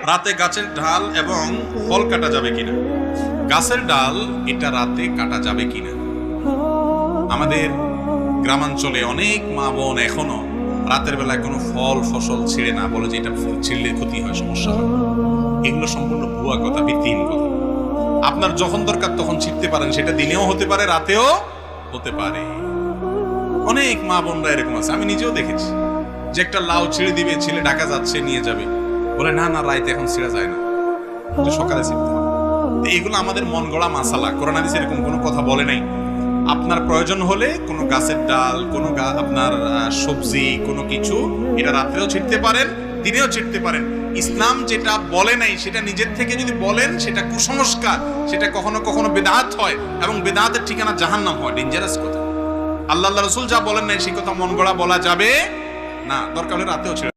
রাতে গাছের ডাল এবং ফল কাটা যাবে কিনা? গাছের ডাল এটা রাতে কাটা যাবে কিনা? আমাদের গ্রামাঞ্চলে অনেক মা বোন এখনো রাতের বেলায় কোনো ফল ফসল ছিঁড়ে না, বলে যে এটা ছিঁড়লে ক্ষতি হয়, সমস্যা হয়। এগুলো সম্পূর্ণ ভুয়া কথা, ভিত্তিহীন কথা। আপনার যখন দরকার তখন ছিঁড়তে পারেন, সেটা দিনেও হতে পারে, রাতেও হতে পারে। অনেক মা বোনরা এরকম আছে, আমি নিজেও দেখেছি যে একটা লাউ ছিঁড়ে দিবে, ছেলে ঢাকা যাচ্ছে নিয়ে যাবে, বলে না না রাইতে এখন ছিঁড়া যায় না, সকালে ছিঁড়তে হবে। এইগুলো আমাদের মন গড়া মাসালা, কোরআন হাদিসে এরকম কোনো কথা বলে নাই। আপনার প্রয়োজন হলে কোনো গাছের ডাল, কোনো আপনার সবজি, কোনো কিছু এটা রাত্রেও ছিঁড়তে পারেন, দিনেও ছিঁড়তে পারেন। ইসলাম যেটা বলে নাই সেটা নিজের থেকে যদি বলেন সেটা কুসংস্কার, সেটা কখনো কখনো বেদাত হয় এবং বেদাতের ঠিকানা জাহান্নাম হয়। ডেঞ্জারাস কথা। আল্লাহ রাসূল যা বলেন নাই সেই কথা মন গড়া বলা যাবে না, দরকার হলে রাতেও ছিঁড়ে